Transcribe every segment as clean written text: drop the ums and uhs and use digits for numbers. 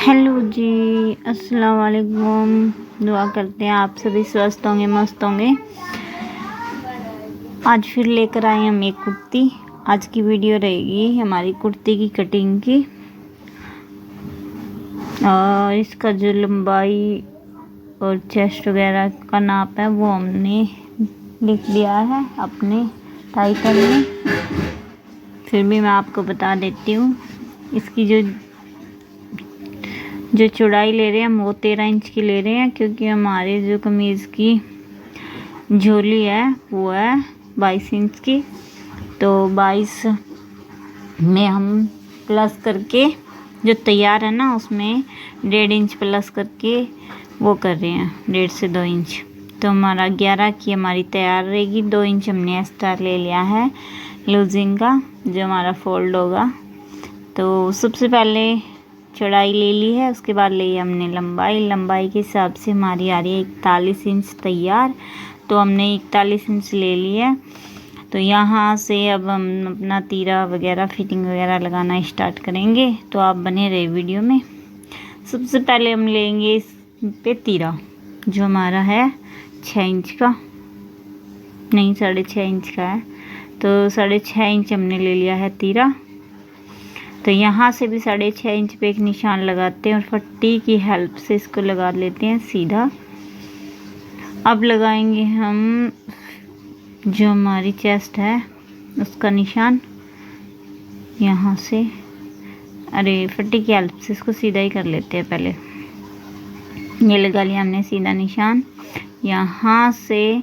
Hello जी, अस्सलाम वालेकुम। दुआ करते हैं आप सभी स्वस्थ होंगे, मस्त होंगे। आज फिर लेकर आए हम एक कुर्ती। आज की वीडियो रहेगी हमारी कुर्ती की कटिंग की, और इसका जो लंबाई और चेस्ट वगैरह का नाप है वो हमने लिख दिया है अपने टाइटल में। फिर भी मैं आपको बता देती हूँ, इसकी जो चौड़ाई ले रहे हैं हम वो 13 इंच की ले रहे हैं, क्योंकि हमारे जो कमीज़ की झोली है वो है 22 इंच की। तो 22 में हम प्लस करके जो तैयार है ना उसमें 1.5 इंच प्लस करके वो कर रहे हैं, 1.5 से 2 इंच। तो हमारा 11 की हमारी तैयार रहेगी। 2 इंच हमने एक्स्ट्रा ले लिया है लूजिंग का, जो हमारा फोल्ड होगा। तो सबसे पहले चौड़ाई ले ली है, उसके बाद ली हमने लंबाई के हिसाब से हमारी आ रही है 41 इंच तैयार। तो हमने 41 इंच ले ली है। तो यहाँ से अब हम अपना तीरा वगैरह फिटिंग वगैरह लगाना स्टार्ट करेंगे, तो आप बने रहे वीडियो में। सबसे पहले हम लेंगे इस पे तीरा, जो हमारा है 6 इंच का, नहीं 6.5 इंच का है। तो 6.5 इंच हमने ले लिया है तीरा। तो यहाँ से भी 6.5 इंच पे एक निशान लगाते हैं और पट्टी की हेल्प से इसको लगा लेते हैं सीधा। अब लगाएंगे हम जो हमारी चेस्ट है उसका निशान यहाँ से, पट्टी की हेल्प से इसको सीधा ही कर लेते हैं। पहले ये लगा लिया हमने सीधा निशान। यहाँ से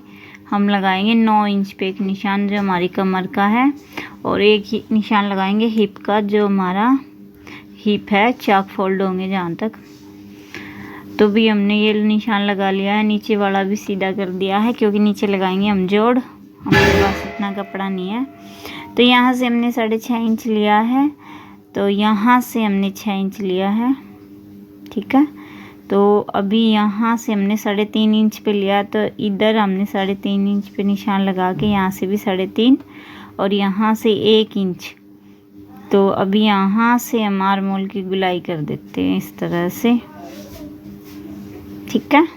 हम लगाएंगे 9 इंच पे एक निशान जो हमारी कमर का है, और एक ही निशान लगाएंगे हिप का, जो हमारा हिप है चाक फोल्ड होंगे जहाँ तक। तो भी हमने ये निशान लगा लिया है। नीचे वाला भी सीधा कर दिया है, क्योंकि नीचे लगाएंगे हम जोड़, हमारे पास इतना कपड़ा नहीं है। तो यहाँ से हमने 6.5 इंच लिया है, तो यहाँ से हमने 6 इंच लिया है, ठीक है। तो अभी यहाँ से हमने 3.5 इंच पे लिया, तो इधर हमने 3.5 इंच पे निशान लगा के यहाँ से भी 3.5 और यहाँ से 1 इंच। तो अभी यहाँ से हम आर्मोल की गुलाई कर देते हैं इस तरह से, ठीक है।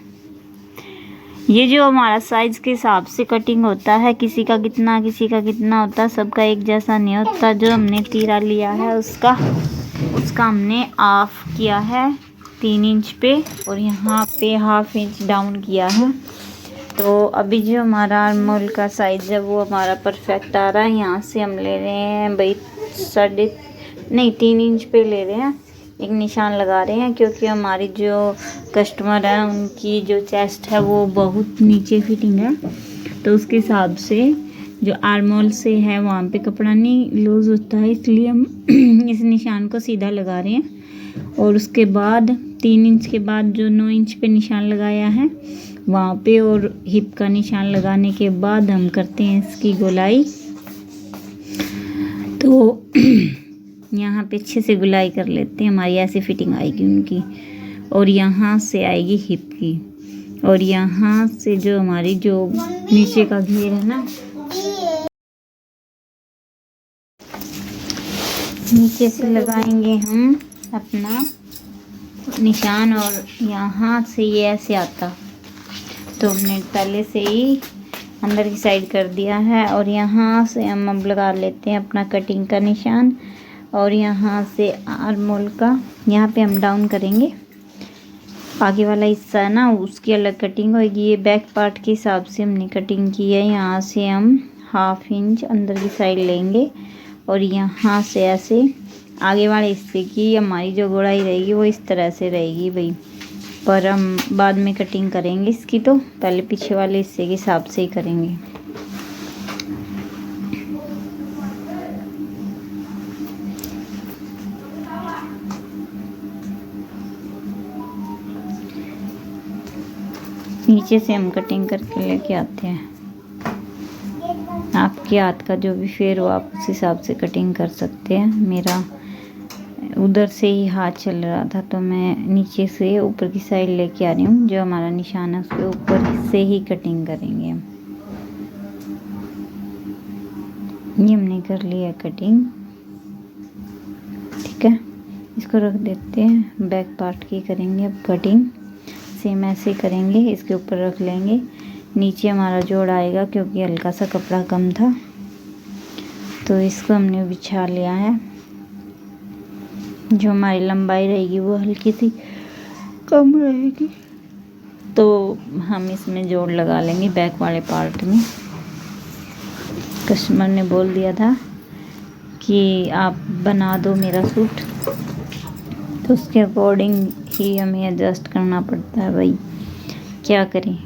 ये जो हमारा साइज के हिसाब से कटिंग होता है, किसी का कितना होता है, सबका एक जैसा नहीं होता। जो हमने तीरा लिया है उसका हमने ऑफ किया है 3 इंच पे, और यहाँ पे 1/2 इंच डाउन किया है। तो अभी जो हमारा आर्मोल का साइज है वो हमारा परफेक्ट आ रहा है। यहाँ से हम ले रहे हैं भाई 3 इंच पे ले रहे हैं, एक निशान लगा रहे हैं, क्योंकि हमारी जो कस्टमर है उनकी जो चेस्ट है वो बहुत नीचे फिटिंग है। तो उसके हिसाब से जो आर्मोल से है वहाँ पे कपड़ा नहीं लूज़ होता है, इसलिए हम इस निशान को सीधा लगा रहे हैं। और उसके बाद 3 इंच के बाद जो 9 इंच पे निशान लगाया है वहाँ पे, और हिप का निशान लगाने के बाद हम करते हैं इसकी गोलाई। तो यहाँ पे अच्छे से गुलाई कर लेते हैं, हमारी ऐसी फिटिंग आएगी उनकी। और यहाँ से आएगी हिप की, और यहाँ से जो हमारी जो नीचे का घेर है ना, नीचे से लगाएंगे हम अपना निशान, और यहाँ से ये ऐसे आता। तो हमने पहले से ही अंदर की साइड कर दिया है, और यहाँ से हम अब लगा लेते हैं अपना कटिंग का निशान। और यहाँ से आर्मोल का यहाँ पे हम डाउन करेंगे, आगे वाला हिस्सा है ना उसकी अलग कटिंग होगी। ये बैक पार्ट के हिसाब से हमने कटिंग की है। यहाँ से हम 1/2 इंच अंदर की साइड लेंगे, और यहाँ से ऐसे आगे वाले हिस्से की हमारी जो गोलाई रहेगी वो इस तरह से रहेगी भाई। पर हम बाद में कटिंग करेंगे इसकी, तो पहले पीछे वाले हिस्से के हिसाब से ही करेंगे। नीचे से हम कटिंग करके लेके आते हैं। आपके हाथ का जो भी फेर हो आप उस हिसाब से कटिंग कर सकते हैं। मेरा उधर से ही हाथ चल रहा था, तो मैं नीचे से ऊपर की साइड लेके आ रही हूँ। जो हमारा निशान है उसके ऊपर से ही कटिंग करेंगे हम। ये हमने कर लिया कटिंग, ठीक है। इसको रख देते हैं। बैक पार्ट की करेंगे अब कटिंग, सेम ऐसे ही करेंगे। इसके ऊपर रख लेंगे, नीचे हमारा जोड़ आएगा क्योंकि हल्का सा कपड़ा कम था, तो इसको हमने बिछा लिया है। जो हमारी लंबाई रहेगी वो हल्की सी कम रहेगी, तो हम इसमें जोड़ लगा लेंगे बैक वाले पार्ट में। कस्टमर ने बोल दिया था कि आप बना दो मेरा सूट, तो उसके अकॉर्डिंग ही हमें एडजस्ट करना पड़ता है भाई, क्या करें।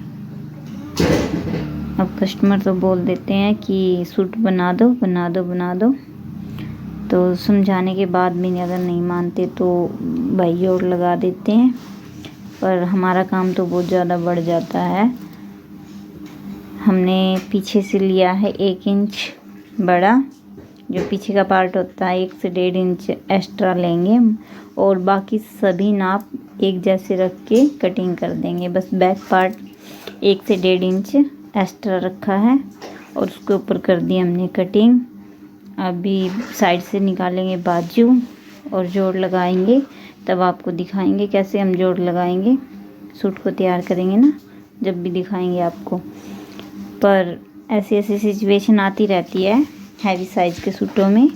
अब कस्टमर तो बोल देते हैं कि सूट बना दो बना दो बना दो, तो समझाने के बाद भी अगर नहीं मानते तो भाई जोड़ लगा देते हैं। पर हमारा काम तो बहुत ज़्यादा बढ़ जाता है। हमने पीछे से लिया है 1 इंच बड़ा, जो पीछे का पार्ट होता है 1 से 1.5 इंच एक्स्ट्रा लेंगे और बाकी सभी नाप एक जैसे रख के कटिंग कर देंगे। बस बैक पार्ट 1 से 1.5 इंच एक्स्ट्रा रखा है और उसके ऊपर कर दी हमने कटिंग। अभी साइड से निकालेंगे बाजू और जोड़ लगाएंगे, तब आपको दिखाएंगे कैसे हम जोड़ लगाएंगे। सूट को तैयार करेंगे ना, जब भी दिखाएंगे आपको। पर ऐसी ऐसी सिचुएशन आती रहती है हैवी साइज़ के सूटों में,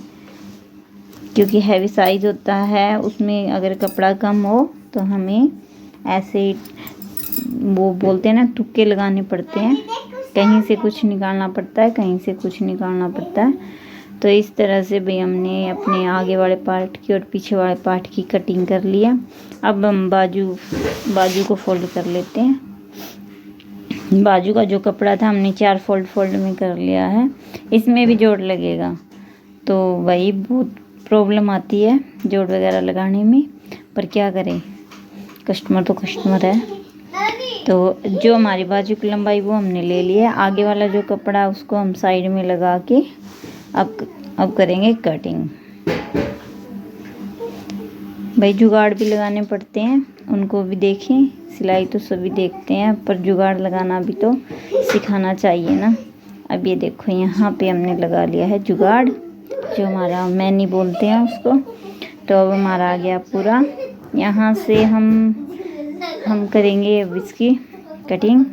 क्योंकि हैवी साइज़ होता है उसमें अगर कपड़ा कम हो तो हमें ऐसे वो बोलते हैं ना तुक्के लगाने पड़ते हैं, कहीं से कुछ निकालना पड़ता है कहीं से कुछ निकालना पड़ता है। तो इस तरह से भी हमने अपने आगे वाले पार्ट की और पीछे वाले पार्ट की कटिंग कर लिया। अब हम बाजू को फोल्ड कर लेते हैं। बाजू का जो कपड़ा था हमने 4 फोल्ड में कर लिया है। इसमें भी जोड़ लगेगा, तो वही बहुत प्रॉब्लम आती है जोड़ वगैरह लगाने में, पर क्या करें, कस्टमर तो कस्टमर है। तो जो हमारी बाजू की लंबाई वो हमने ले ली है, आगे वाला जो कपड़ा उसको हम साइड में लगा के अब करेंगे कटिंग। भाई जुगाड़ भी लगाने पड़ते हैं, उनको भी देखें। सिलाई तो सभी देखते हैं, पर जुगाड़ लगाना भी तो सिखाना चाहिए ना। अब ये देखो यहाँ पे हमने लगा लिया है जुगाड़, जो हमारा मैनी बोलते हैं उसको। तो अब हमारा आ गया पूरा। यहाँ से हम करेंगे अब इसकी कटिंग।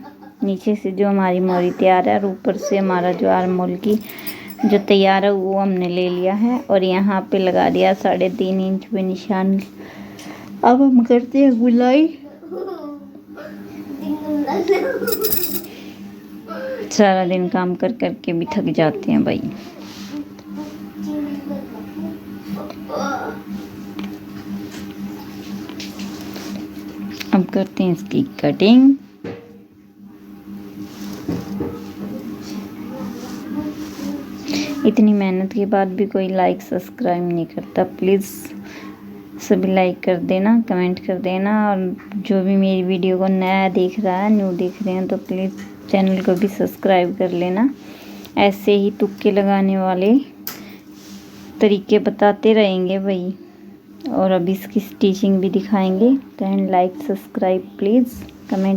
नीचे से जो हमारी मोरी तैयार है और ऊपर से हमारा जो आर्म होल की जो तैयार है वो हमने ले लिया है और यहाँ पे लगा दिया 3.5 इंच पे निशान। अब हम करते हैं गुलाई। सारा दिन काम कर कर के भी थक जाते हैं भाई। अब करते हैं इसकी कटिंग। इतनी मेहनत के बाद भी कोई लाइक सब्सक्राइब नहीं करता, प्लीज़ सभी लाइक कर देना, कमेंट कर देना। और जो भी मेरी वीडियो को नया देख रहा है, न्यू देख रहे हैं, तो प्लीज़ चैनल को भी सब्सक्राइब कर लेना। ऐसे ही तुक्के लगाने वाले तरीके बताते रहेंगे भाई, और अब इसकी स्टिचिंग भी दिखाएंगे। तो लाइक सब्सक्राइब प्लीज़, कमेंट